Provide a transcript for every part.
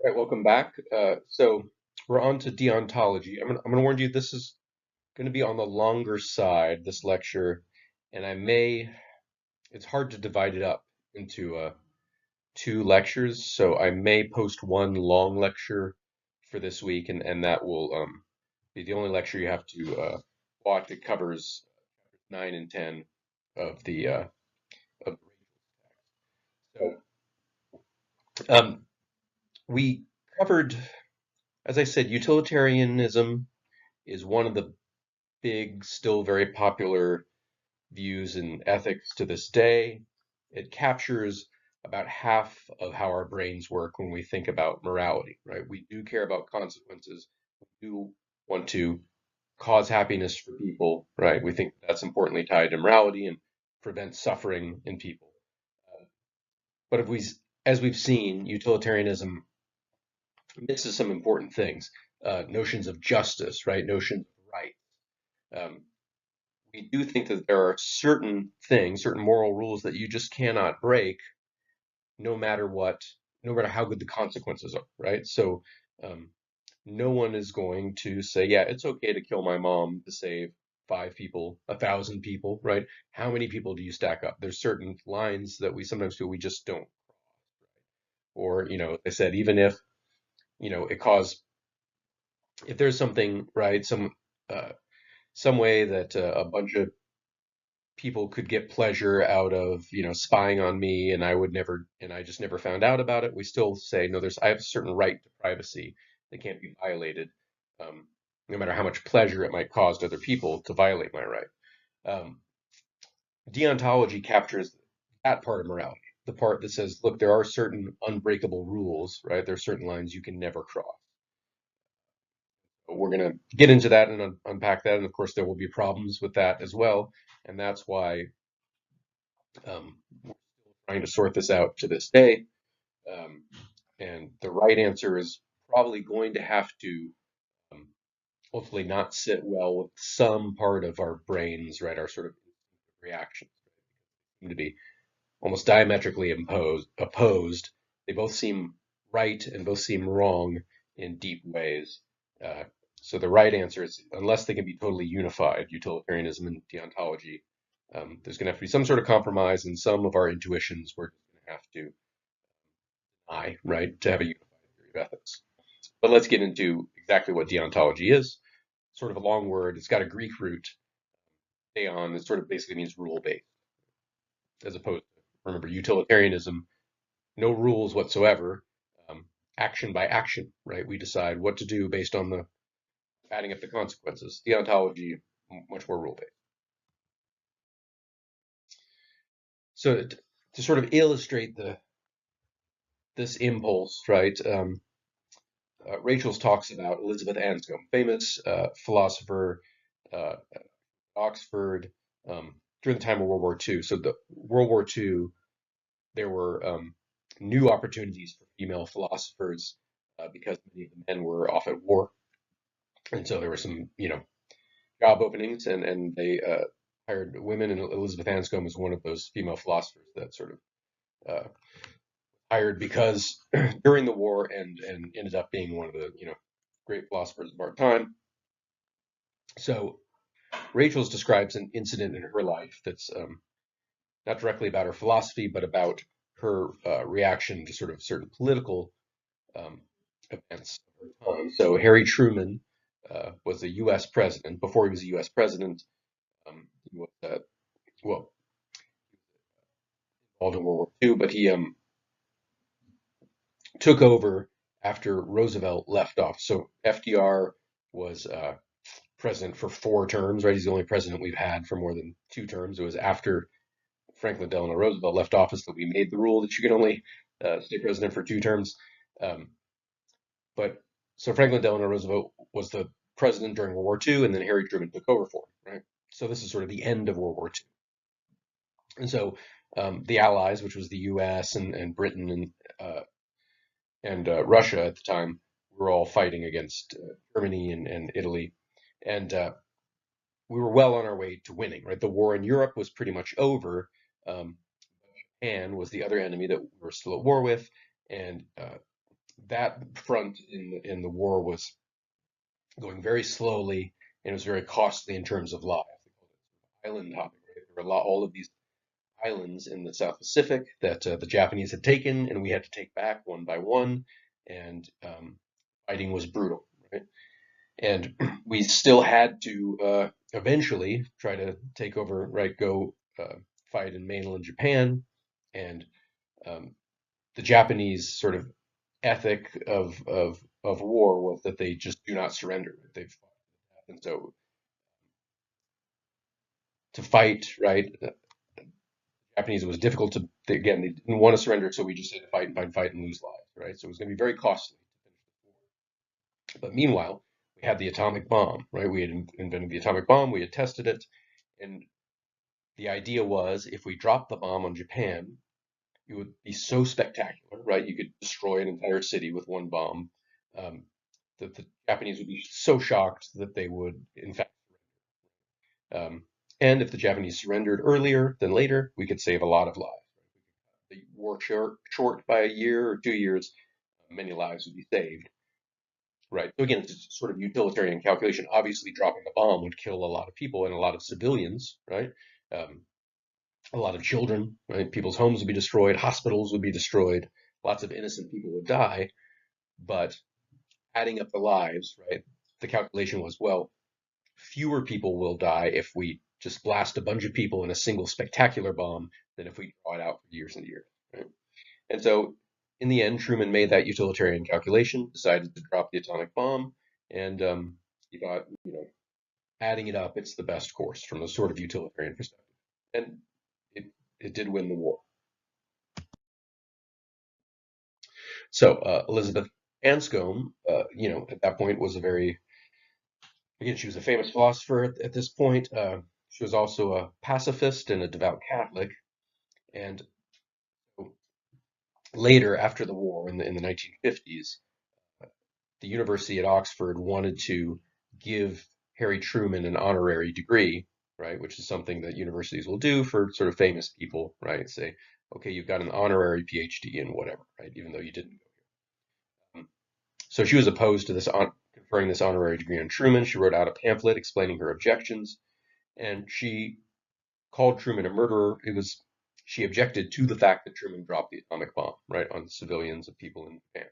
All right, welcome back. So we're on to deontology. I'm gonna warn you, this is going to be on the longer side, this lecture, and it's hard to divide it up into two lectures, so I may post one long lecture for this week, and that will be the only lecture you have to watch. It covers 9 and 10 of of so we covered, as I said, utilitarianism is one of the big, still very popular views in ethics to this day. It captures about half of how our brains work when we think about morality, right? We do care about consequences. We do want to cause happiness for people, right? We think that's importantly tied to morality and prevent suffering in people. But if we, as we've seen, utilitarianism misses some important things, notions of justice, right? Notions of right. Um, we do think that there are certain things, certain moral rules that you just cannot break no matter what, no matter how good the consequences are, right? So um, no one is going to say, yeah, it's okay to kill my mom to save 5 people, 1,000 people, right? How many people do you stack up? There's certain lines that we sometimes feel we just don't. Or, they said, even if, it caused, if there's something, right, uh, some way that a bunch of people could get pleasure out of, spying on me and I just never found out about it, we still say, no, I have a certain right to privacy that can't be violated, no matter how much pleasure it might cause to other people to violate my right. Um, Deontology captures that part of morality, the part that says, look, there are certain unbreakable rules, right? There are certain lines you can never cross. But we're going to get into that and unpack that. And of course, there will be problems with that as well. And that's why we're trying to sort this out to this day. Um, and the right answer is probably going to have to um, hopefully not sit well with some part of our brains, right? Our sort of reactions seem to be almost diametrically opposed. They both seem right and both seem wrong in deep ways. Uh, so the right answer is, unless they can be totally unified, utilitarianism and deontology, there's going to have to be some sort of compromise, and some of our intuitions we're going to have to right, to have a unified theory of ethics. But let's get into exactly what deontology is. Sort of a long word. It's got a Greek root, theon. It sort of basically means rule-based, as opposed to, remember, utilitarianism, no rules whatsoever, um, action by action, right? We decide what to do based on the adding up the consequences. Deontology, much more rule-based. So to sort of illustrate this impulse, right? Rachel's talks about Elizabeth Anscombe, famous philosopher, uh, Oxford, during the time of World War II. So the World War II, there were new opportunities for female philosophers because many of the men were off at war, and so there were some, job openings, and they hired women, and Elizabeth Anscombe was one of those female philosophers that sort of hired because during the war and ended up being one of the great philosophers of our time. So Rachel's describes an incident in her life that's not directly about her philosophy, but about her reaction to sort of certain political um, events of her time. So Harry Truman was a U.S. president. Before he was a U.S. president, he was well involved in World War II, but he took over after Roosevelt left off. So FDR was president for 4 terms, right? He's the only president we've had for more than 2 terms. It was after Franklin Delano Roosevelt left office that we made the rule that you can only stay president for 2 terms. Um, but so Franklin Delano Roosevelt was the president during World War II, and then Harry Truman took over for him, right? So this is sort of the end of World War II. And so the Allies, which was the U.S. and Britain and Russia at the time, were all fighting against Germany and Italy, and we were well on our way to winning. Right, the war in Europe was pretty much over. Japan was the other enemy that we were still at war with, and that front in the war was going very slowly, and it was very costly in terms of lives. Island hopping, right? There were all of these islands in the South Pacific that the Japanese had taken, and we had to take back one by one, and fighting was brutal, right? And we still had to eventually try to take over, right? Go fight in mainland Japan, and um, the Japanese sort of ethic of war was that they just do not surrender. They've and so to fight, right? Japanese, it was difficult to, again, they didn't want to surrender, so we just had to fight and fight and fight and lose lives, right? So it was going to be very costly. But meanwhile, we had the atomic bomb, right? We had invented the atomic bomb, we had tested it, and the idea was if we dropped the bomb on Japan, it would be so spectacular, right? You could destroy an entire city with one bomb, um, that the Japanese would be so shocked that they would, in fact, um, and if the Japanese surrendered earlier than later, we could save a lot of lives. The war short by a year or 2 years, many lives would be saved, right? So again, it's sort of utilitarian calculation. Obviously, dropping a bomb would kill a lot of people and a lot of civilians, right? Um, a lot of children, right? People's homes would be destroyed, hospitals would be destroyed, lots of innocent people would die. But adding up the lives, right? The calculation was, well, fewer people will die if we just blast a bunch of people in a single spectacular bomb than if we draw it out for years and years, right? And so in the end, Truman made that utilitarian calculation, decided to drop the atomic bomb, and he thought, adding it up, it's the best course from a sort of utilitarian perspective. And it, it did win the war. So Elizabeth Anscombe, at that point was a very, again, she was a famous philosopher at this point. She was also a pacifist and a devout Catholic. And later, after the war in the 1950s, the university at Oxford wanted to give Harry Truman an honorary degree, right, which is something that universities will do for sort of famous people, right? Say, okay, you've got an honorary PhD in whatever, right, even though you didn't. So she was opposed to this conferring this honorary degree on Truman. She wrote out a pamphlet explaining her objections, and she called Truman a murderer. She objected to the fact that Truman dropped the atomic bomb, right, on civilians of people in Japan.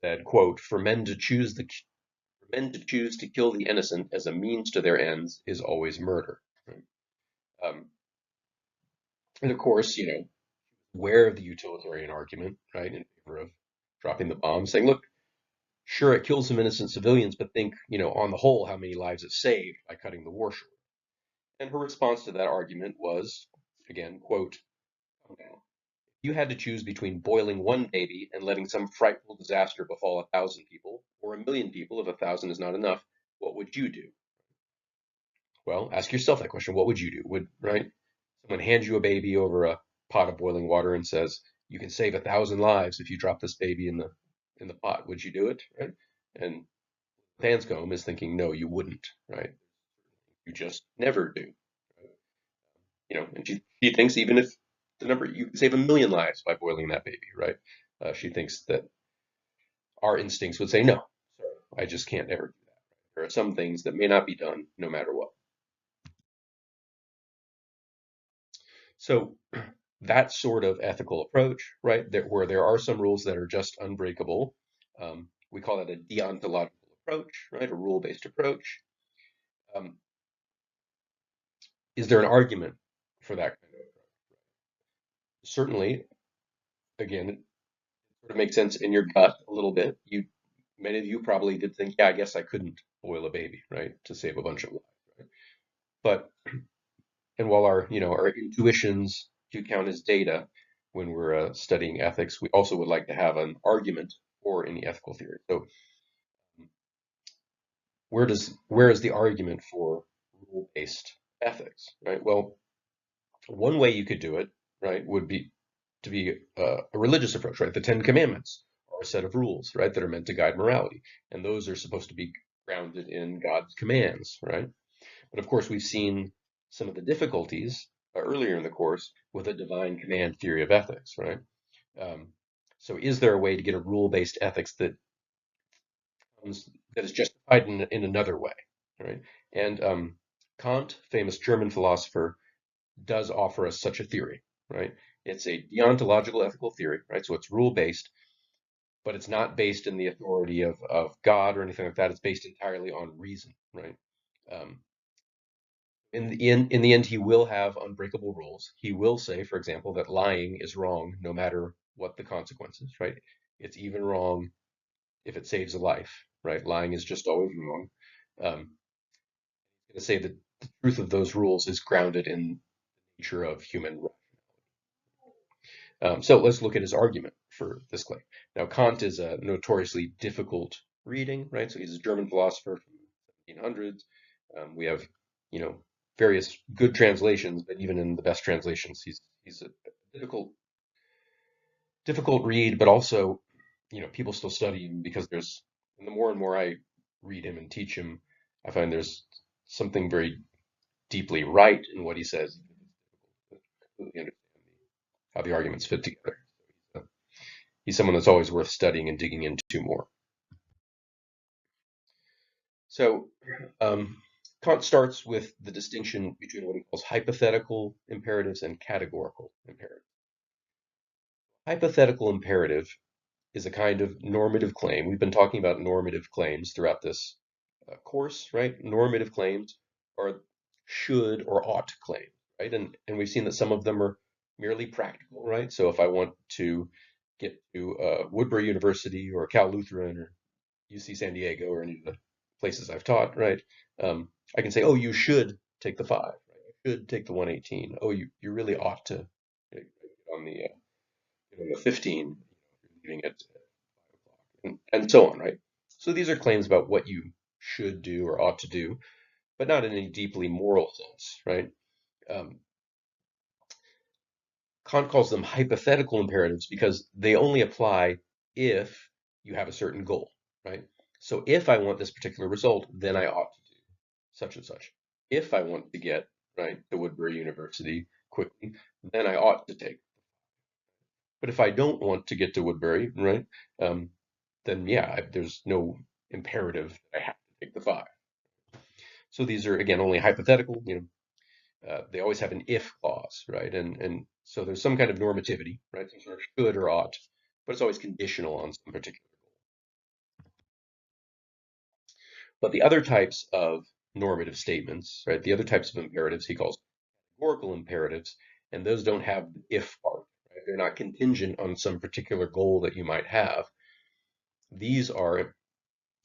Said, quote, for men to choose to kill the innocent as a means to their ends is always murder. Right? Um, and of course, aware of the utilitarian argument, right, in favor of dropping the bomb, saying, look, sure, it kills some innocent civilians, but think, on the whole, how many lives it saved by cutting the war short. And her response to that argument was, again, quote, you had to choose between boiling one baby and letting some frightful disaster befall 1,000 people, or 1,000,000 people if 1,000 is not enough, what would you do? Well, ask yourself that question. What would you do? Right? Someone hands you a baby over a pot of boiling water and says, you can save 1,000 lives if you drop this baby in the pot. Would you do it? Right? And Hanscom is thinking, no, you wouldn't, right? You just never do. And she thinks even if you can save 1,000,000 lives by boiling that baby, right? She thinks that our instincts would say, no, I just can't ever do that. There are some things that may not be done no matter what. So that sort of ethical approach, right, where there are some rules that are just unbreakable, we call that a deontological approach, right, a rule-based approach. Um, is there an argument for that kind of approach? Certainly, again, it sort of makes sense in your gut a little bit. Many of you probably did think, yeah, I guess I couldn't boil a baby, right, to save a bunch of lives, right? But and while our intuitions do count as data when we're studying ethics, we also would like to have an argument for any ethical theory. So where is the argument for rule-based ethics, right? Well, one way you could do it, right, would be to be a religious approach, right? The Ten Commandments are a set of rules, right, that are meant to guide morality, and those are supposed to be grounded in God's commands, right? But of course, we've seen some of the difficulties earlier in the course with a divine command theory of ethics, right? Um, So is there a way to get a rule-based ethics that is justified in another way, right? And Kant, famous German philosopher, does offer us such a theory, right? It's a deontological ethical theory, right? So it's rule-based, but it's not based in the authority of God or anything like that. It's based entirely on reason, right? Um, in the end, he will have unbreakable rules. He will say, for example, that lying is wrong no matter what the consequences, right? It's even wrong if it saves a life, right? Lying is just always wrong. Um, to say that the truth of those rules is grounded in the nature of human rights. So let's look at his argument for this claim. Now, Kant is a notoriously difficult reading, right? So he's a German philosopher from the 1700s. We have, you know, various good translations, but even in the best translations, he's a difficult read. But also, people still study him because and the more and more I read him and teach him, I find there's something very deeply right in what he says. Completely understand how the arguments fit together. He's someone that's always worth studying and digging into more. So Kant starts with the distinction between what he calls hypothetical imperatives and categorical imperatives. Hypothetical imperative is a kind of normative claim. We've been talking about normative claims throughout this course, right? Normative claims are should or ought claims, right? And we've seen that some of them are merely practical, right? So if I want to get to Woodbury University or Cal Lutheran or UC San Diego or any of the places I've taught, right? I can say, oh, you should take the 5, right? You should take the 118. Oh, you really ought to get on the 15, leaving at 5 o'clock, and so on, right? So these are claims about what you should do or ought to do, but not in any deeply moral sense, right? Um, Kant calls them hypothetical imperatives because they only apply if you have a certain goal, right? So if I want this particular result, then I ought to do such and such. If I want to get right to Woodbury University quickly, then I ought to take. But if I don't want to get to Woodbury, right, um, then yeah, there's no imperative that I have to take the 5. So these are again only hypothetical. They always have an if clause, right? And so there's some kind of normativity, right? Some sort of should or ought, but it's always conditional on some particular goal. But the other types of normative statements, right? The other types of imperatives he calls categorical imperatives, and those don't have the if part, right? They're not contingent on some particular goal that you might have. These are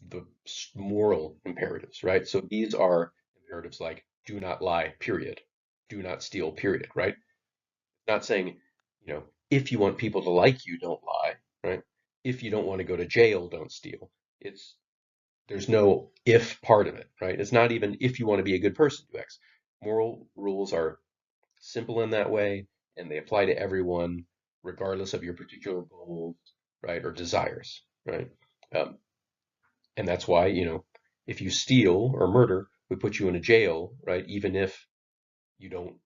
the moral imperatives, right? So these are imperatives like do not lie, period. Do not steal, period, right? Not saying, if you want people to like you, don't lie, right? If you don't want to go to jail, don't steal. It's There's no if part of it, right? It's not even if you want to be a good person, do X. Moral rules are simple in that way, and they apply to everyone, regardless of your particular goals, right, or desires, right? Um, and that's why, if you steal or murder, we put you in a jail, right? Even if you don't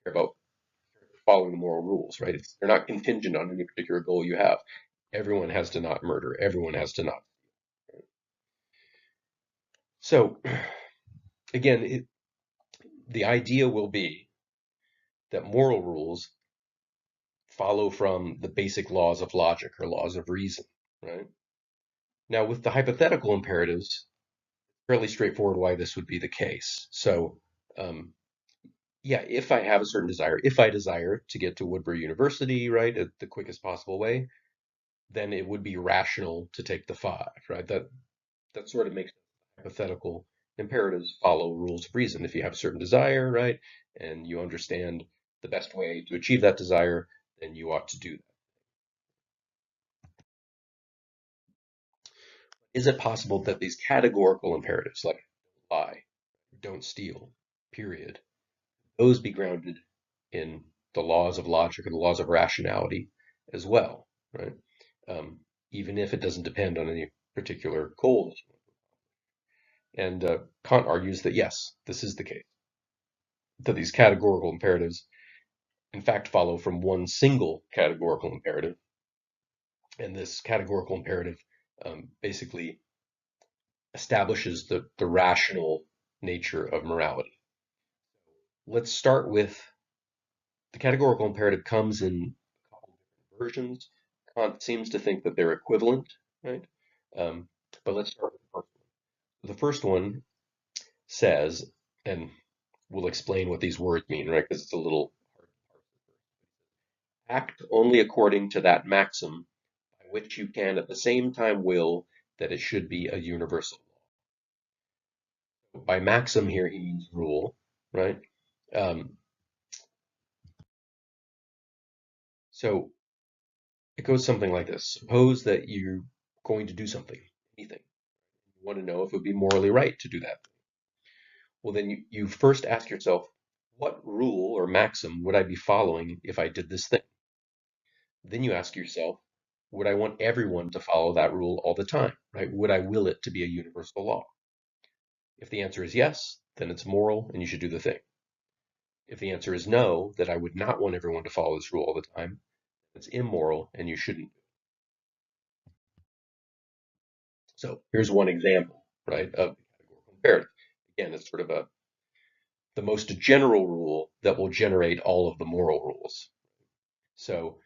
care about following the moral rules, right? They're not contingent on any particular goal you have. Everyone has to not murder. Everyone has to not. So again, the idea will be that moral rules follow from the basic laws of logic or laws of reason, right? Now, with the hypothetical imperatives, fairly straightforward why this would be the case. So, yeah, if I have a certain desire, if I desire to get to Woodbury University, right, at the quickest possible way, then it would be rational to take the 5, right? That sort of makes hypothetical imperatives follow rules of reason. If you have a certain desire, right, and you understand the best way to achieve that desire, then you ought to do that. Is it possible that these categorical imperatives, like lie, don't steal, period, those be grounded in the laws of logic or the laws of rationality as well, right? Even if it doesn't depend on any particular goal. And Kant argues that yes, this is the case, that these categorical imperatives, in fact, follow from one single categorical imperative, And this categorical imperative basically establishes the rational nature of morality. Let's start with the categorical imperative comes in a couple different versions. Kant seems to think that they're equivalent, right? Um, but let's start with the first one. The first one says, and we'll explain what these words mean, right? Because it's a little hard. Act only according to that maxim by which you can at the same time will that it should be a universal law. By maxim here, he means rule, right? Um, so it goes something like this. Suppose that you're going to do something, anything. You want to know if it would be morally right to do that. Well, then you first ask yourself, what rule or maxim would I be following if I did this thing? Then you ask yourself, would I want everyone to follow that rule all the time, right? Would I will it to be a universal law? If the answer is yes, then it's moral and you should do the thing. If the answer is no, that I would not want everyone to follow this rule all the time, it's immoral and you shouldn't. So here's one example, right, of the categorical imperative. Again, it's sort of the most general rule that will generate all of the moral rules. So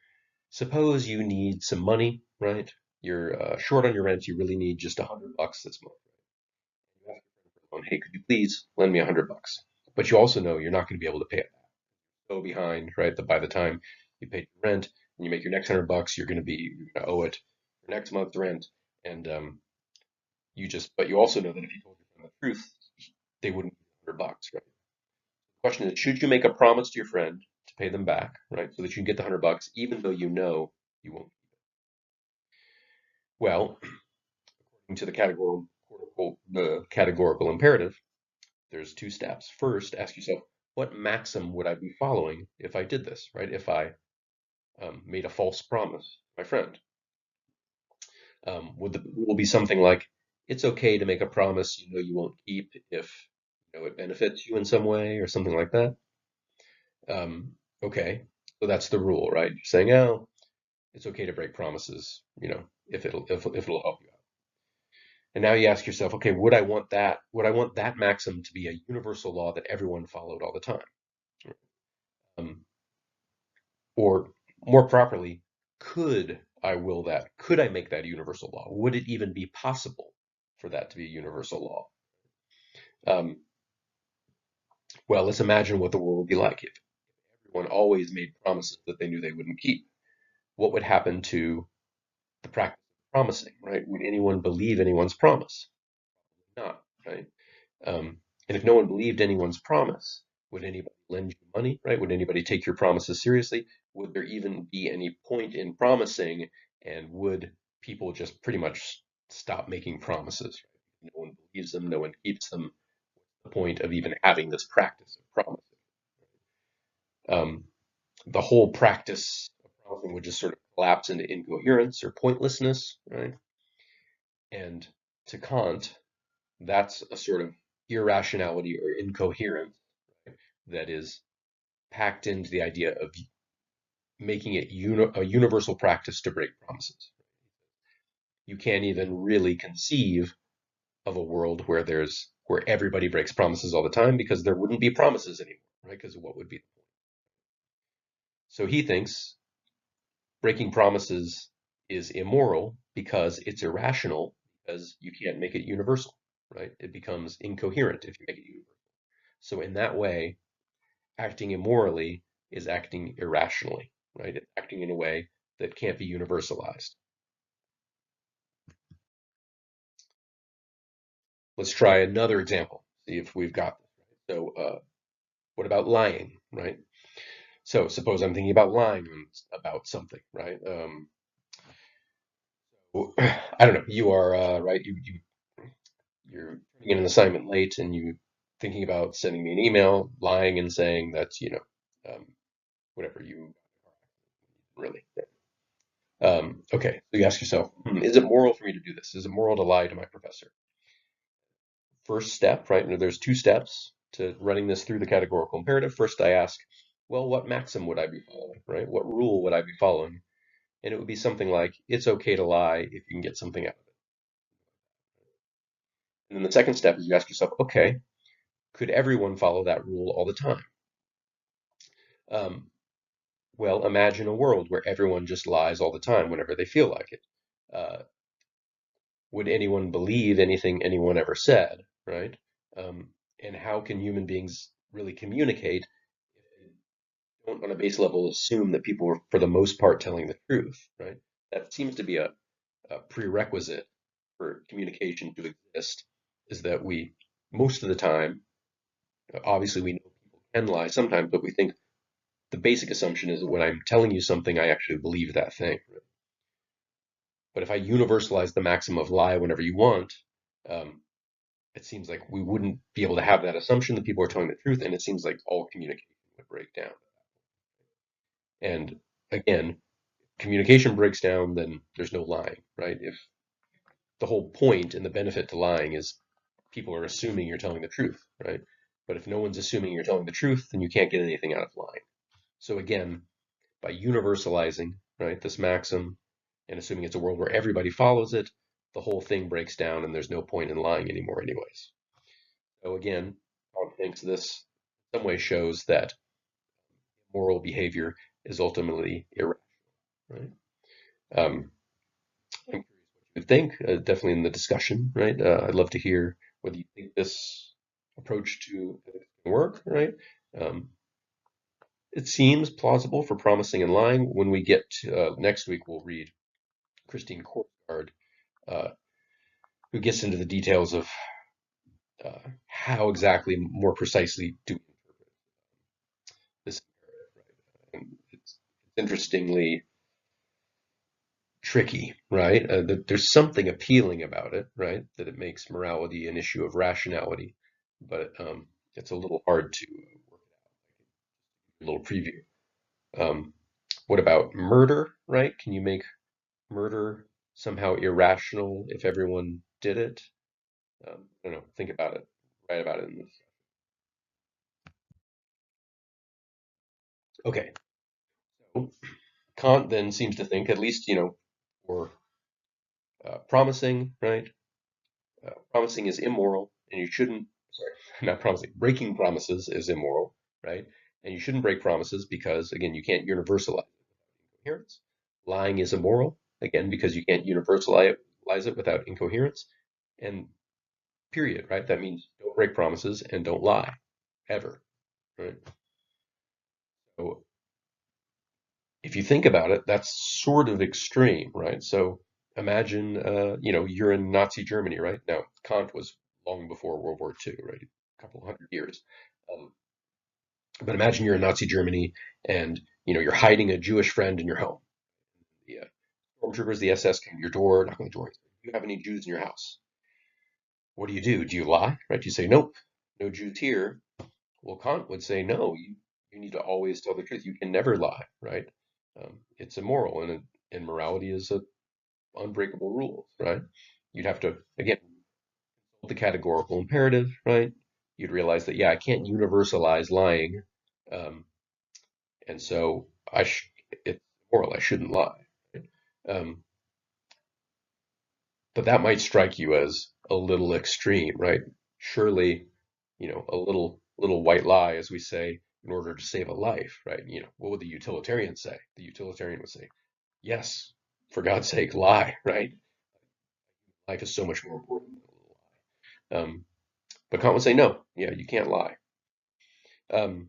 suppose you need some money, right? You're short on your rent. You really need just $100 this month. You ask your friend, hey, could you please lend me $100? But you also know you're not going to be able to pay it back. Go behind, right? That by the time you pay your rent and you make your next $100, you're going to owe it for next month's rent. And but you also know that if you told your friend the truth, they wouldn't give you $100, right? The question is, should you make a promise to your friend to pay them back, right? So that you can get the $100, even though you know you won't. Well, according to the categorical imperative, there's two steps. First, ask yourself, what maxim would I be following if I did this, right? If I made a false promise to my friend, would the rule be something like, it's okay to make a promise you know you won't keep if it benefits you in some way or something like that? Um, okay, so that's the rule, right? You're saying, oh, it's okay to break promises, if it'll help you out. And now you ask yourself, okay, would I want that? Would I want that maxim to be a universal law that everyone followed all the time? Um, or more properly, could I will that? Could I make that a universal law? Would it even be possible for that to be a universal law? Um, well, let's imagine what the world would be like if everyone always made promises that they knew they wouldn't keep. What would happen to the practice of promising, right? Would anyone believe anyone's promise? Not, right? And if no one believed anyone's promise, would anybody lend you money, right? Would anybody take your promises seriously? Would there even be any point in promising? And would people just pretty much stop making promises? Right? No one believes them, no one keeps them. The point of even having this practice of promising. Um, the whole practice of promising would just sort of collapse into incoherence or pointlessness, right? And to Kant, that's a sort of irrationality or incoherence, right, that is packed into the idea of making it a universal practice to break promises. You can't even really conceive of a world where everybody breaks promises all the time because there wouldn't be promises anymore, right? Because what would be the point? So he thinks breaking promises is immoral because it's irrational because you can't make it universal, right? It becomes incoherent if you make it universal. So in that way, acting immorally is acting irrationally, right? It's acting in a way that can't be universalized. Let's try another example, see if we've got this. Right? So, what about lying, right? So, suppose I'm thinking about lying about something, right? I don't know. You are right. You're turning in an assignment late, and you thinking about sending me an email, lying and saying that um, whatever you really. Okay, so you ask yourself, is it moral for me to do this? Is it moral to lie to my professor? First step, right? There's two steps to running this through the categorical imperative. First, I ask, well, what maxim would I be following, right? What rule would I be following And it would be something like, it's okay to lie if you can get something out of it. And then the second step is you ask yourself, okay, could everyone follow that rule all the time? Um, well, imagine a world where everyone just lies all the time whenever they feel like it. Uh, would anyone believe anything anyone ever said, right? Um, and how can human beings really communicate if they don't, on a base level, assume that people are, for the most part, telling the truth, right? That seems to be a prerequisite for communication to exist, is that we, most of the time, obviously we know people can lie sometimes, but we think the basic assumption is that when I'm telling you something, I actually believe that thing. Right? But if I universalize the maxim of lie whenever you want, um, it seems like we wouldn't be able to have that assumption that people are telling the truth, and it seems like all communication would break down. And again, communication breaks down, then there's no lying, right? If the whole point and the benefit to lying is people are assuming you're telling the truth, right? But if no one's assuming you're telling the truth, then you can't get anything out of lying. So again, by universalizing, right, this maxim and assuming it's a world where everybody follows it, the whole thing breaks down and there's no point in lying anymore anyways. So again, Kant thinks this in some way shows that moral behavior is ultimately irrational, right? I'm curious what you think, definitely in the discussion, right? I'd love to hear whether you think this approach to ethics can work, right? Um, it seems plausible for promising and lying. When we get to, next week, we'll read Christine Korsgaard, uh, who gets into the details of how exactly, more precisely, do we interpret this narrative, right? And it's interestingly tricky, right? There's something appealing about it, right? That it makes morality an issue of rationality, but it's a little hard to work a little preview. Um, what about murder, right? Can you make murder somehow irrational if everyone did it? I don't know. Think about it. Write about it in this. Okay. So Kant then seems to think, at least, for promising, right? Promising is immoral, and you shouldn't, sorry, not promising, breaking promises is immoral, right? And you shouldn't break promises because, again, you can't universalize incoherence. Lying is immoral, again, because you can't universalize it without incoherence. And period, right? That means don't break promises and don't lie, ever, right? So if you think about it, that's sort of extreme, right? So imagine, you're in Nazi Germany, right? Now, Kant was long before World War II, right? A couple hundred years. Um, but imagine you're in Nazi Germany and, you're hiding a Jewish friend in your home. The stormtroopers, the SS come to your door, knock on the door. Do you have any Jews in your house? What do you do? Do you lie? Right? Do you say, nope, no Jews here? Well, Kant would say, no, you need to always tell the truth. You can never lie, right? It's immoral, and morality is a unbreakable rules, right? You'd have to, again, the categorical imperative, right? You'd realize that, yeah, I can't universalize lying. Um, and so it's moral. I shouldn't lie. Right? Um, but that might strike you as a little extreme, right? Surely, a little white lie, as we say, in order to save a life, right? What would the utilitarian say? The utilitarian would say, yes, for God's sake, lie, right? Life is so much more important than a little lie. But Kant would say, no, yeah, you can't lie. Um,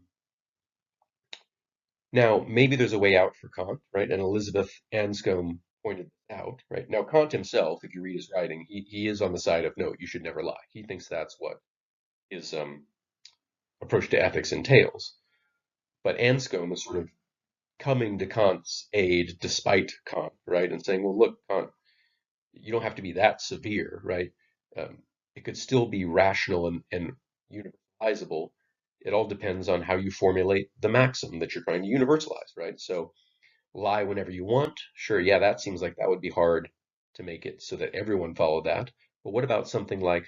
Now, maybe there's a way out for Kant, right? And Elizabeth Anscombe pointed this out, right? Now, Kant himself, if you read his writing, he is on the side of no, you should never lie. He thinks that's what his approach to ethics entails. But Anscombe is sort of coming to Kant's aid despite Kant, right? And saying, well, look, Kant, you don't have to be that severe, right? Um, it could still be rational and universalizable. It all depends on how you formulate the maxim that you're trying to universalize, right? So lie whenever you want. Sure, yeah, that seems like that would be hard to make it so that everyone followed that. But what about something like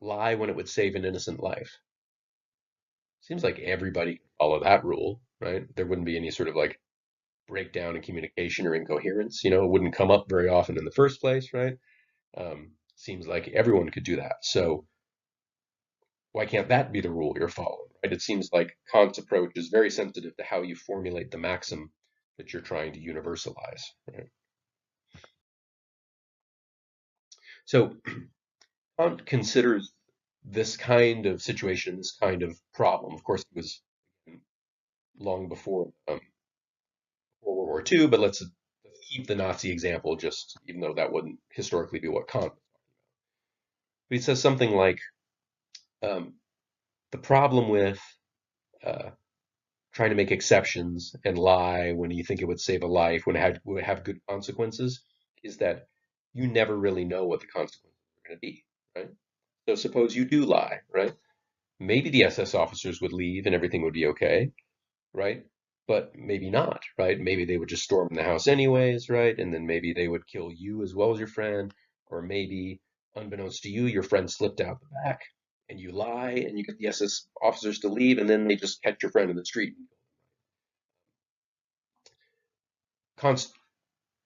lie when it would save an innocent life? Seems like everybody could follow that rule, right? There wouldn't be any sort of like breakdown in communication or incoherence. It wouldn't come up very often in the first place, right? Seems like everyone could do that. So why can't that be the rule you're following, right? It seems like Kant's approach is very sensitive to how you formulate the maxim that you're trying to universalize, right? So Kant considers this kind of situation, this kind of problem. Of course, it was long before World War II, but let's keep the Nazi example, just even though that wouldn't historically be what Kant. But he says something like um, the problem with uh, trying to make exceptions and lie when you think it would save a life, when it would have good consequences, is that you never really know what the consequences are going to be, right? So suppose you do lie, right? Maybe the SS officers would leave and everything would be okay, right? But maybe not, right? Maybe they would just storm the house anyways, right? And then maybe they would kill you as well as your friend, or maybe, unbeknownst to you, your friend slipped out the back and you lie and you get the SS officers to leave, and then they just catch your friend in the street. Kant's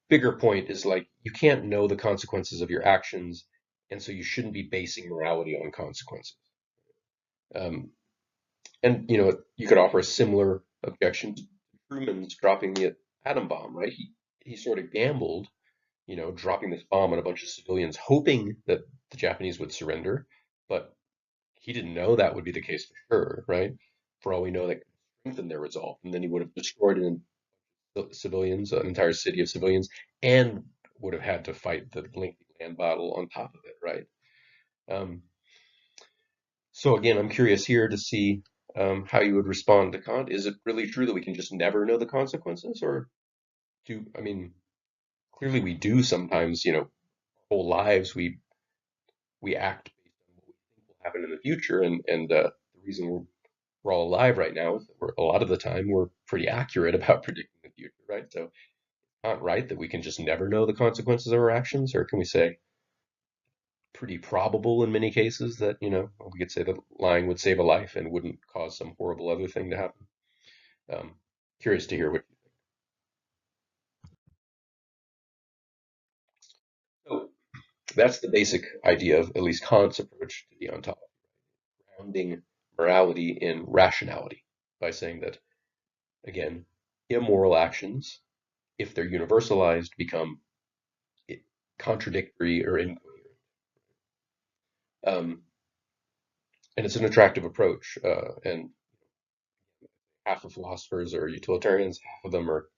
bigger point is like you can't know the consequences of your actions, and so you shouldn't be basing morality on consequences. Um, and you could offer a similar objection to Truman's dropping the atom bomb, right? He sort of gambled, dropping this bomb on a bunch of civilians, hoping that the Japanese would surrender, but he didn't know that would be the case for sure, right? For all we know, that could strengthen their resolve, and then he would have destroyed civilians, an entire city of civilians, and would have had to fight the lengthy land battle on top of it, right? Um, so again, I'm curious here to see how you would respond to Kant. Is it really true that we can just never know the consequences, or I mean, clearly we do sometimes, whole lives we act based on what we think will happen in the future, and the reason we're all alive right now is that a lot of the time we're pretty accurate about predicting the future, right? So not right that we can just never know the consequences of our actions, or can we say pretty probable in many cases that, we could say that lying would save a life and wouldn't cause some horrible other thing to happen? Um, Curious to hear what you think. So that's the basic idea of at least Kant's approach to deontology, grounding morality in rationality by saying that, again, immoral actions, if they're universalized, become contradictory or incoherent. Um, and it's an attractive approach. And half of philosophers are utilitarians, half of them are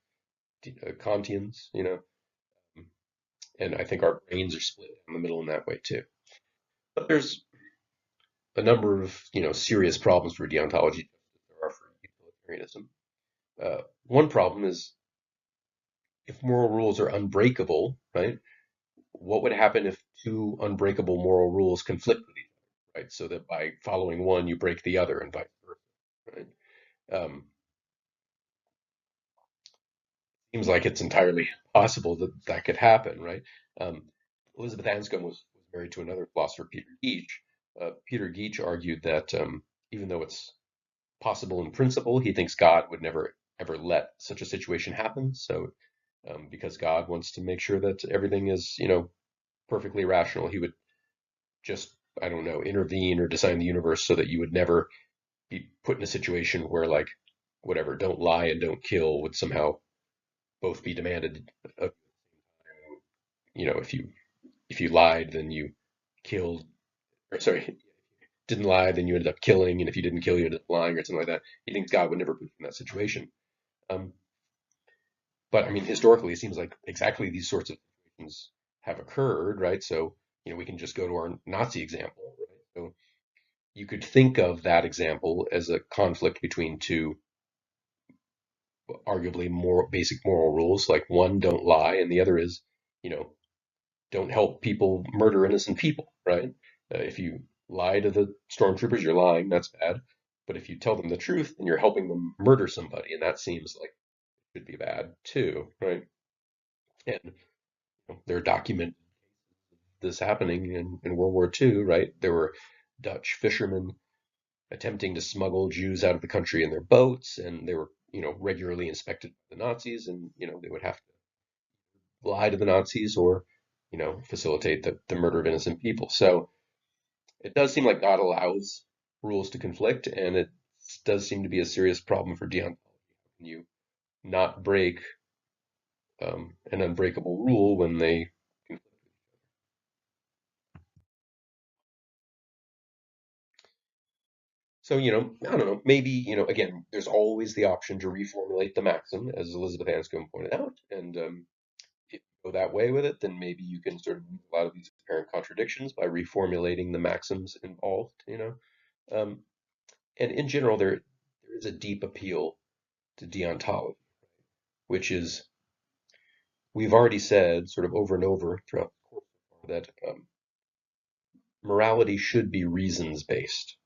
Kantians, and I think our brains are split in the middle in that way too. But there's a number of, serious problems for deontology that there are for utilitarianism. One problem is if moral rules are unbreakable, right? What would happen if two unbreakable moral rules conflict with each other, right? So that by following one, you break the other and vice versa, right? Seems like it's entirely possible that that could happen, right? Um, Elizabeth Anscombe was married to another philosopher, Peter Geach. Peter Geach argued that even though it's possible in principle, he thinks God would never ever let such a situation happen. So, because God wants to make sure that everything is, perfectly rational, he would just, I don't know, intervene or design the universe so that you would never be put in a situation where, like, whatever, don't lie and don't kill would somehow both be demanded of, if you lied, then you killed, or sorry, didn't lie, then you ended up killing, and if you didn't kill, you ended up lying, or something like that. He thinks God would never put you in that situation. Um, but I mean, historically, it seems like exactly these sorts of situations have occurred, right? So, we can just go to our Nazi example, right? So you could think of that example as a conflict between two arguably more basic moral rules, like one, don't lie, and the other is, you know, don't help people murder innocent people, right? If you lie to the stormtroopers, you're lying, that's bad. But if you tell them the truth, then you're helping them murder somebody, and that seems like it should be bad too, right? And there are documented this happening in World War II, right? There were Dutch fishermen attempting to smuggle Jews out of the country in their boats, and they were, regularly inspected by the Nazis, and they would have to lie to the Nazis or facilitate the murder of innocent people. So it does seem like God allows rules to conflict, and it does seem to be a serious problem for deontology. Can you not break an unbreakable rule when they conflict? So, I don't know, maybe, again, there's always the option to reformulate the maxim, as Elizabeth Anscombe pointed out. And if you go that way with it, then maybe you can sort of move a lot of these apparent contradictions by reformulating the maxims involved. Um, and in general, there is a deep appeal to deontology, which is, we've already said sort of over and over throughout the course that morality should be reasons based.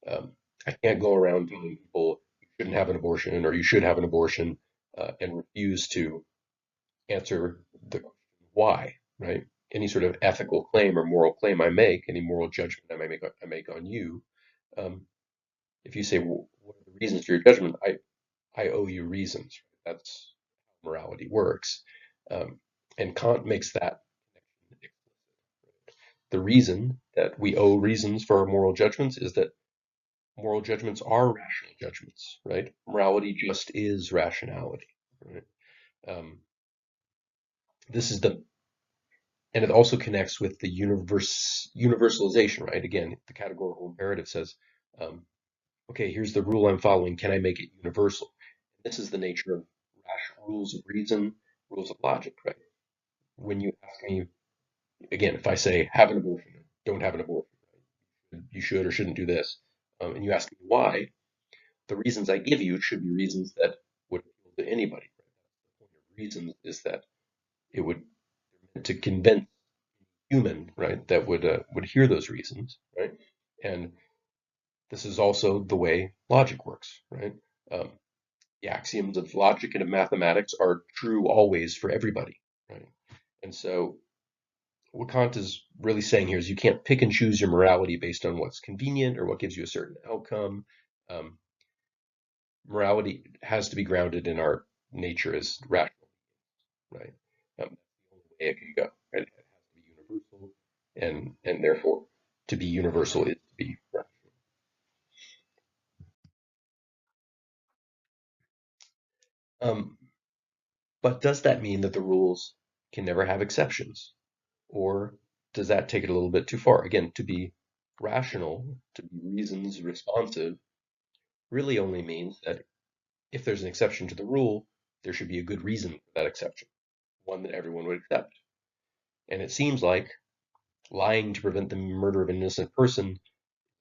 Um, I can't go around telling people you shouldn't have an abortion or you should have an abortion and refuse to answer the question why, right? Any sort of ethical claim or moral claim I make, any moral judgment I make on you, um, if you say, well, what are the reasons for your judgment? I owe you reasons. That's how morality works. Um, and Kant makes that the reason that we owe reasons for our moral judgments is that moral judgments are rational judgments, right? Morality just is rationality, right? Um, this is the, and it also connects with the universalization, right? Again, the categorical imperative says, um, okay, here's the rule I'm following. Can I make it universal? This is the nature of rational rules of reason, rules of logic, right? When you ask me, again, if I say have an abortion, don't have an abortion, you should or shouldn't do this, and you ask me why, the reasons I give you should be reasons that would appeal to anybody. Right? The point of reason is that it would to convince human, right, that would hear those reasons, right? And this is also the way logic works, right? Um, the axioms of logic and of mathematics are true always for everybody, right? And so what Kant is really saying here is you can't pick and choose your morality based on what's convenient or what gives you a certain outcome. Um, Morality has to be grounded in our nature as rational, right? The only way it can go, right? It has to be universal, and therefore, to be universal is to be rational. Um, but does that mean that the rules can never have exceptions, or does that take it a little bit too far? Again, to be rational, to be reasons responsive, really only means that if there's an exception to the rule, there should be a good reason for that exception, one that everyone would accept. And it seems like lying to prevent the murder of an innocent person is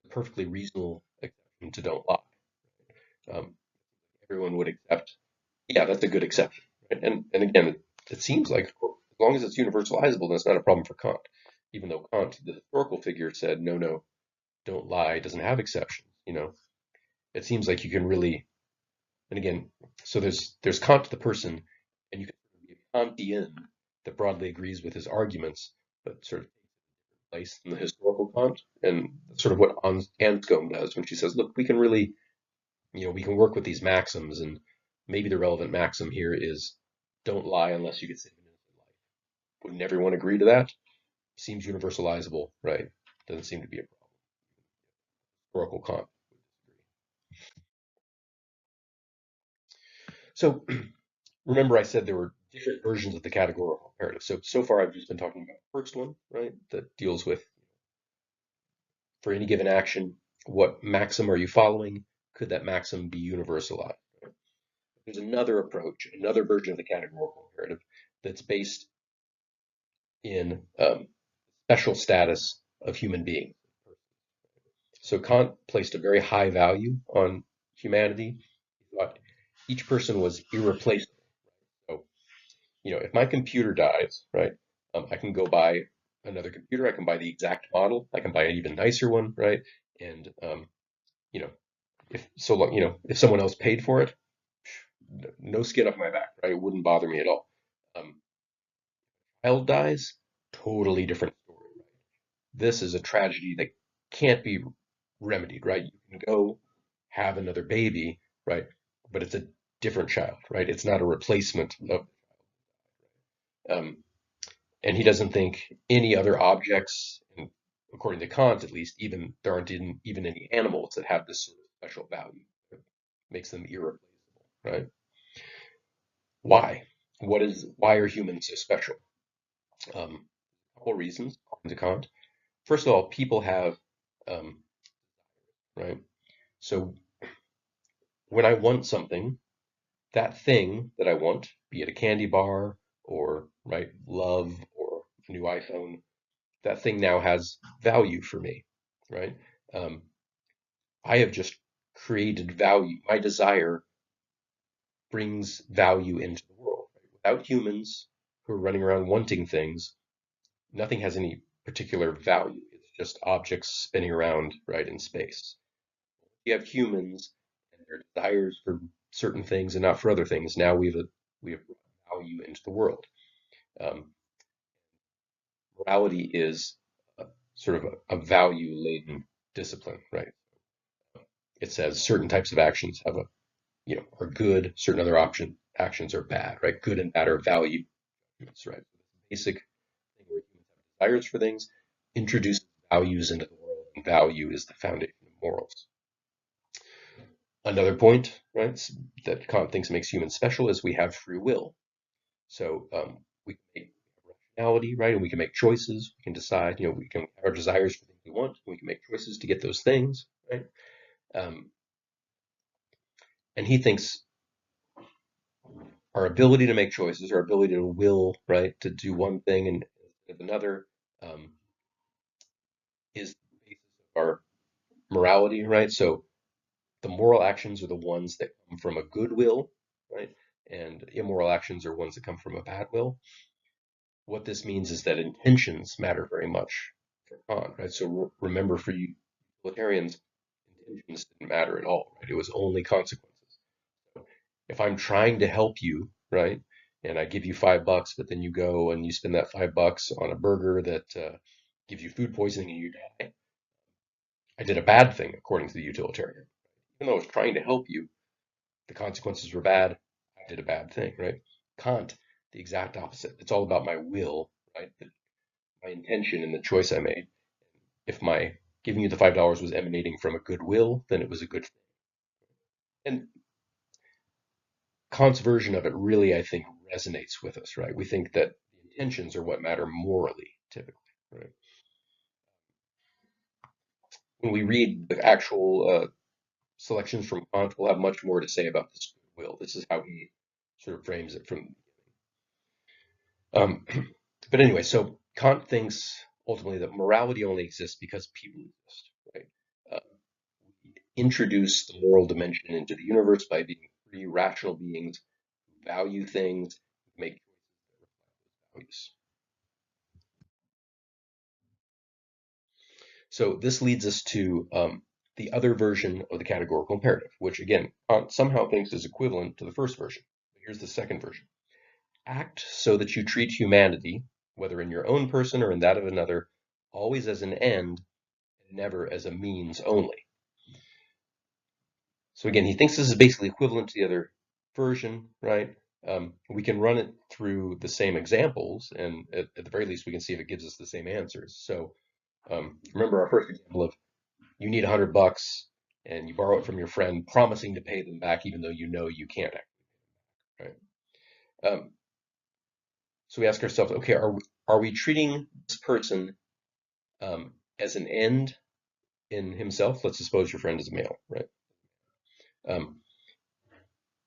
a perfectly reasonable exception to don't lie. Um, Everyone would accept, yeah, that's a good exception. Right? And again, it seems like, of course, as long as it's universalizable, that's not a problem for Kant. Even though Kant, the historical figure, said, no, no, don't lie, it doesn't have exceptions. It seems like you can really, and again, so there's Kant the person, and you can be a Kantian that broadly agrees with his arguments, but sort of place in the historical Kant, and that's sort of what Anscombe does when she says, look, we can really, we can work with these maxims, and maybe the relevant maxim here is don't lie unless you get saved an innocent life. Wouldn't everyone agree to that? Seems universalizable, right? Doesn't seem to be a problem. Historical Kant. So remember I said there were different versions of the categorical imperative. So far I've just been talking about the first one, right? That deals with for any given action, what maxim are you following? Could that maxim be universalized? There's another approach, another version of the categorical imperative that's based in special status of human beings. So Kant placed a very high value on humanity. He thought each person was irreplaceable. So, if my computer dies, right, I can go buy another computer. I can buy the exact model. I can buy an even nicer one, right? And you know, if so long, if someone else paid for it, no skin off my back, right? It wouldn't bother me at all. Um, Child dies, totally different story. Right? This is a tragedy that can't be remedied, right? You can go have another baby, right? But it's a different child, right? It's not a replacement of, um, and he doesn't think any other objects, and according to Kant at least, even there aren't even any animals that have this sort of special value that makes them irreplaceable, right? Why? Why are humans so special? A couple reasons, according to Kant. First of all, people have, um, right? So when I want something, that thing that I want, be it a candy bar or right love or a new iPhone, that thing now has value for me, right? Um, I have just created value. My desire brings value into the world. Right? Without humans who are running around wanting things, nothing has any particular value. It's just objects spinning around right in space. You have humans and their desires for certain things and not for other things. Now we have value into the world. Um, Morality is a, sort of a value laden discipline, right? It says certain types of actions have a are good, certain other actions are bad, right? Good and bad are value, right? Basic thing where humans have desires for things introduces values into the world, and value is the foundation of morals. Another point, right, that Kant thinks makes humans special is we have free will. So we can make rationality, right, and we can make choices. We can decide, we can have our desires for things we want. We can make choices to get those things, right? Um, and he thinks our ability to make choices, our ability to will, right, to do one thing and another, um, is the basis of our morality, right? So the moral actions are the ones that come from a good will, right? And immoral actions are ones that come from a bad will. What this means is that intentions matter very much for Kant, right? So remember, for you utilitarians, intentions didn't matter at all, right? It was only consequences. If I'm trying to help you, right, and I give you $5, but then you go and you spend that $5 on a burger that gives you food poisoning and you die, I did a bad thing according to the utilitarian. Even though I was trying to help you, the consequences were bad. I did a bad thing, right? Kant, the exact opposite. It's all about my will, right? My intention and the choice I made. If my giving you the $5 was emanating from a good will, then it was a good thing. And Kant's version of it really, I think, resonates with us, right? We think that the intentions are what matter morally, typically, right? When we read the actual selections from Kant, we'll have much more to say about this will. This is how he sort of frames it from. Um, but anyway, so Kant thinks ultimately that morality only exists because people exist, right? Uh, we introduce the moral dimension into the universe by being free, rational beings who value things, make choices. So this leads us to the other version of the categorical imperative, which again, Kant somehow thinks is equivalent to the first version. Here's the second version. Act so that you treat humanity, whether in your own person or in that of another, always as an end and never as a means only. So again, he thinks this is basically equivalent to the other version, right? We can run it through the same examples, and at the very least, we can see if it gives us the same answers. So remember our first example of you need $100 and you borrow it from your friend, promising to pay them back even though you know you can't, right? Um, so we ask ourselves, okay, are we treating this person as an end in himself? Let's suppose your friend is male, right? Um,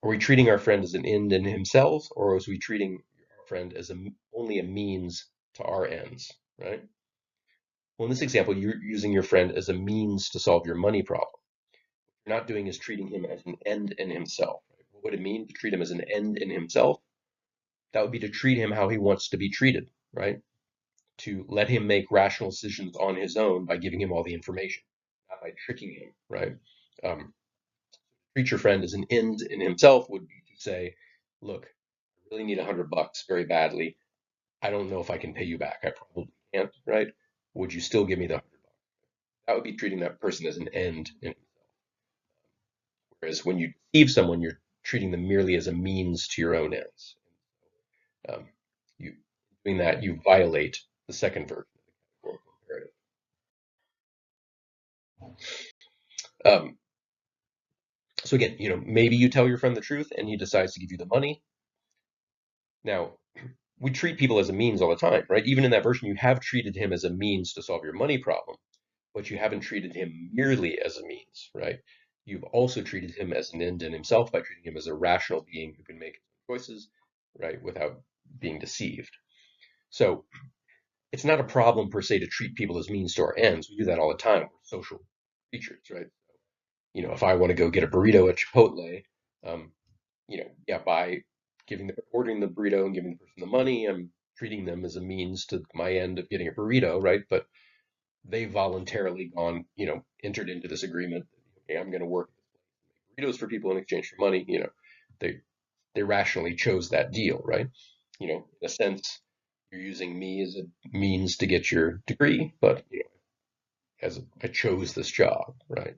are we treating our friend as an end in himself, or is we treating our friend as only a means to our ends, right? Well, in this example, you're using your friend as a means to solve your money problem. What you're not doing is treating him as an end in himself. Right? What would it mean to treat him as an end in himself? That would be to treat him how he wants to be treated, right? To let him make rational decisions on his own by giving him all the information, not by tricking him, right? Um, Treat your friend as an end in himself would be to say, look, I really need $100 very badly. I don't know if I can pay you back. I probably can't, right? Would you still give me the $100? That would be treating that person as an end in himself. Whereas when you deceive someone, you're treating them merely as a means to your own ends. Um, you doing that, you violate the second version of the categorical imperative. So again, maybe you tell your friend the truth and he decides to give you the money. Now, we treat people as a means all the time, right? Even in that version, you have treated him as a means to solve your money problem, but you haven't treated him merely as a means, right? You've also treated him as an end in himself by treating him as a rational being who can make choices, right, without being deceived. So it's not a problem per se to treat people as means to our ends. We do that all the time. We're social creatures, right? If I want to go get a burrito at Chipotle, um, yeah, by ordering the burrito and giving the person the money, I'm treating them as a means to my end of getting a burrito, right? But they voluntarily entered into this agreement. Okay, I'm going to work burritos for people in exchange for money. They they rationally chose that deal, right? In a sense, you're using me as a means to get your degree, but I chose this job, right?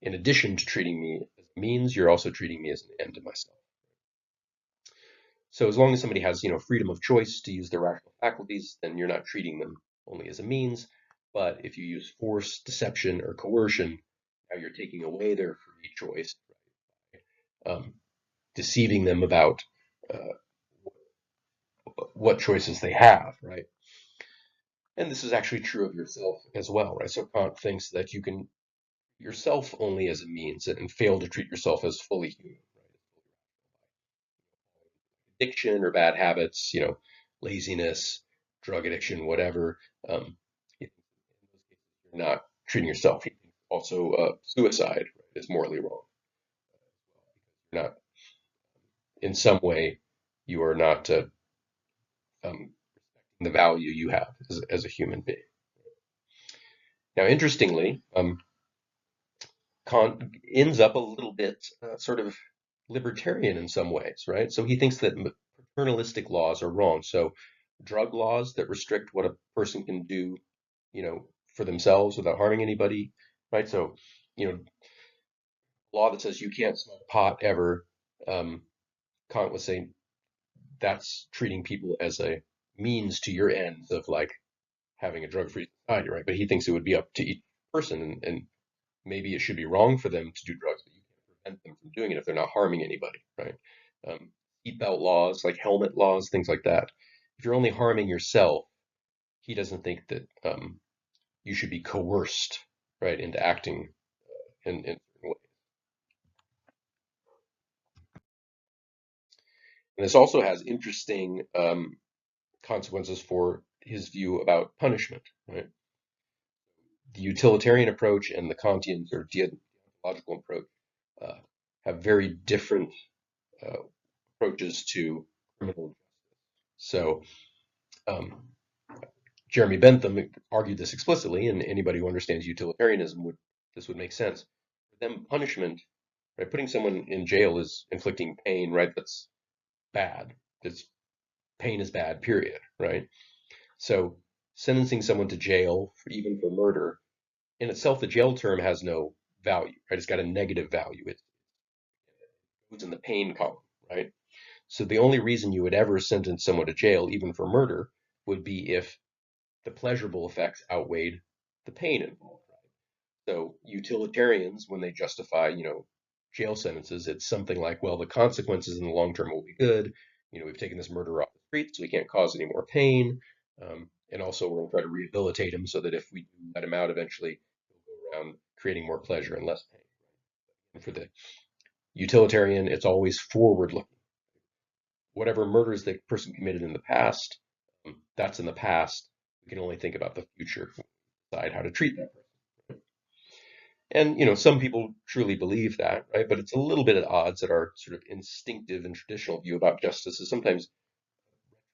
In addition to treating me as a means, you're also treating me as an end in myself. So as long as somebody has, freedom of choice to use their rational faculties, then you're not treating them only as a means. But if you use force, deception, or coercion, now you're taking away their free choice, um, deceiving them about uh, what choices they have, right? And this is actually true of yourself as well, right? So Kant thinks that you can yourself only as a means and fail to treat yourself as fully human, right? Addiction or bad habits, laziness, drug addiction, whatever. Um, you're not treating yourself. Also, suicide, right, is morally wrong. You're not, in some way, you are not um, the value you have as a human being. Now, interestingly, Kant ends up a little bit sort of libertarian in some ways, right? So he thinks that paternalistic laws are wrong. So drug laws that restrict what a person can do, for themselves without harming anybody, right? So, law that says you can't smoke pot ever, um, Kant was saying that's treating people as a means to your ends of like having a drug-free society, right? But he thinks it would be up to each person, and maybe it should be wrong for them to do drugs, but you can prevent them from doing it if they're not harming anybody, right? Seatbelt laws, like helmet laws, things like that. If you're only harming yourself, he doesn't think that you should be coerced, right, into acting in certain ways. And this also has interesting consequences for his view about punishment, right? The utilitarian approach and the Kantian sort of deontological approach uh, have very different uh, approaches to criminal justice. So um, Jeremy Bentham argued this explicitly, and anybody who understands utilitarianism would make sense. For them, punishment, right, putting someone in jail is inflicting pain, right? That's bad. It's pain is bad, period, right? So sentencing someone to jail, even for murder, in itself, the jail term has no value, right? It's got a negative value. It goes in the pain column, right? So the only reason you would ever sentence someone to jail, even for murder, would be if the pleasurable effects outweighed the pain involved. So utilitarians, when they justify, jail sentences, it's something like, well, the consequences in the long term will be good. We've taken this murderer off the streets, so he can't cause any more pain. And also, we're going to try to rehabilitate him so that if we let him out eventually, he'll go around creating more pleasure and less pain. And for the utilitarian, it's always forward looking. Whatever murders the person committed in the past, that's in the past. We can only think about the future, decide how to treat that person. And some people truly believe that, right? But it's a little bit at odds that our sort of instinctive and traditional view about justice is sometimes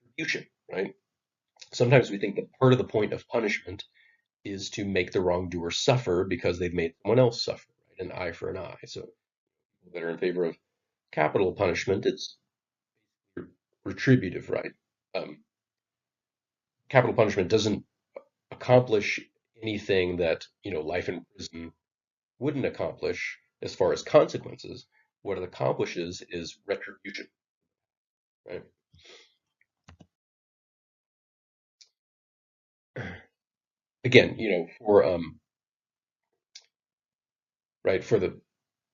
retribution, right? Sometimes we think that part of the point of punishment is to make the wrongdoer suffer because they've made someone else suffer, right? An eye for an eye. So people that are in favor of capital punishment, it's retributive, right? Um, Capital punishment doesn't accomplish anything that life in prison wouldn't accomplish as far as consequences. what it accomplishes is retribution, right? Again, for right, for the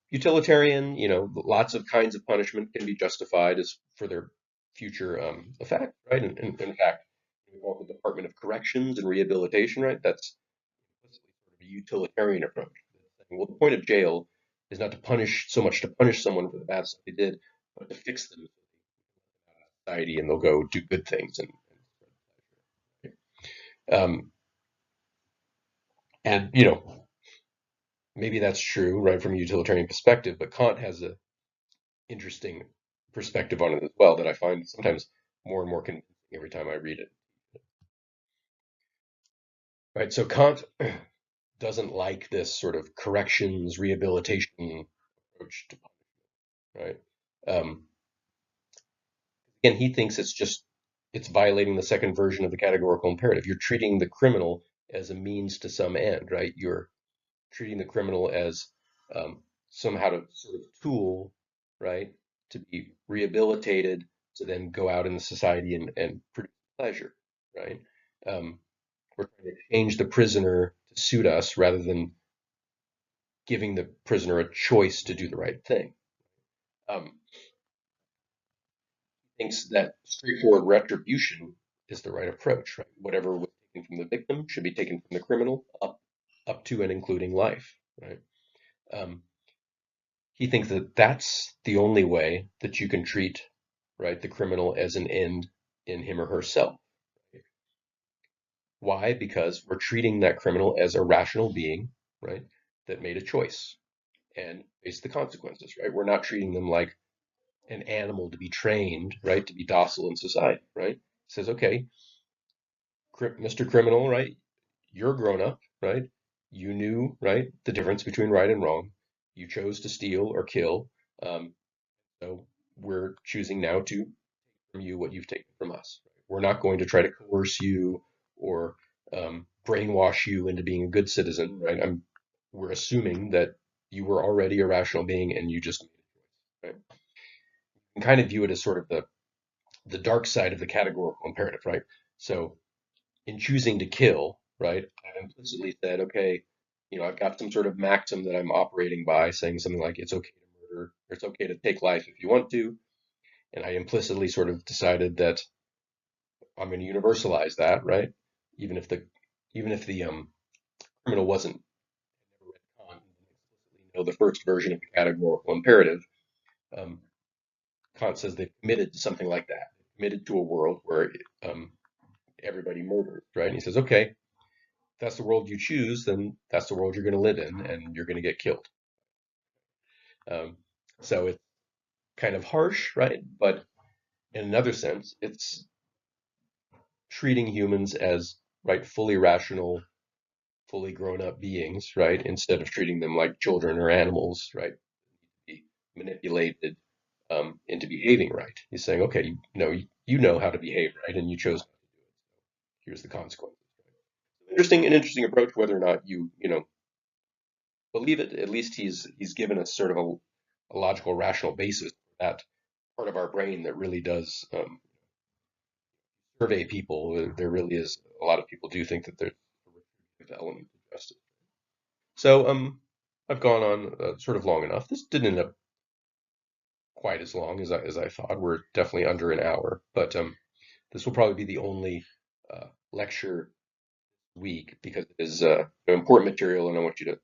utilitarian, lots of kinds of punishment can be justified as for their future effect, right? And, in fact, we call it the Department of Corrections and Rehabilitation, right? That's implicitly sort of a utilitarian approach. Well, the point of jail is not to punish so much to punish someone for the bad stuff they did, but to fix them in society, and they'll go do good things. Um, and maybe that's true, right, from a utilitarian perspective, but Kant has a interesting perspective on it as well that I find sometimes more and more convincing every time I read it. Right, so Kant doesn't like this sort of corrections, rehabilitation approach to right. Um, and he thinks it's violating the second version of the categorical imperative. You're treating the criminal as a means to some end, right? You're treating the criminal as somehow to sort of tool, right, to be rehabilitated to then go out in the society and produce pleasure, right? Um, we're trying to change the prisoner to suit us rather than giving the prisoner a choice to do the right thing. Um, thinks that straightforward retribution is the right approach, right? Whatever was taken from the victim should be taken from the criminal up to and including life, right? Um, he thinks that that's the only way that you can treat, right, the criminal as an end in him or herself. Why? Because we're treating that criminal as a rational being, right, that made a choice and faced the consequences, right? We're not treating them like an animal to be trained, right, to be docile in society, right? He says, okay, Mr. Criminal, right, you're grown up, right? You knew, right, the difference between right and wrong. You chose to steal or kill. Um, so we're choosing now to from you what you've taken from us. We're not going to try to coerce you or brainwash you into being a good citizen, right? We're assuming that you were already a rational being and you just made it, right? You can kind of view it as sort of the dark side of the categorical imperative, right? So in choosing to kill, right, I've implicitly said, okay, I've got some sort of maxim that I'm operating by, saying something like it's okay to murder, or it's okay to take life if you want to, and I implicitly sort of decided that I'm going to universalize that, right? Even if the even if the criminal wasn't never read Kant, the first version of the categorical imperative, um, Kant says they've committed to something like that, committed to a world where um, everybody murders, right? And he says, okay, if that's the world you choose, then that's the world you're going to live in, and you're going to get killed. Um, so it's kind of harsh, right? But in another sense, it's treating humans as right fully rational fully grown up beings, right? Instead of treating them like children or animals, right? Be manipulated into behaving right. He's saying, okay, you know how to behave right, and you chose. Here's the consequence. An interesting approach. Whether or not you believe it, at least he's given us sort of a logical, rational basis for that part of our brain that really does survey people. There really is a lot of people do think that there's a retributive element to justice. So I've gone on sort of long enough. This didn't end up quite as long as I thought. We're definitely under an hour, but this will probably be the only lecture week because it is important material, and I want you to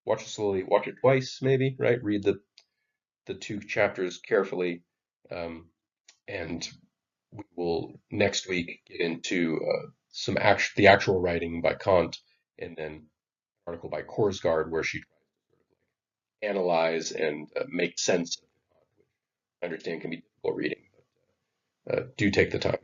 watch it slowly, watch it twice, maybe, right? Read the two chapters carefully, and we will next week get into the actual writing by Kant, and then an article by Korsgaard where she tries to analyze and make sense of it, which I understand can be difficult reading. But do take the time.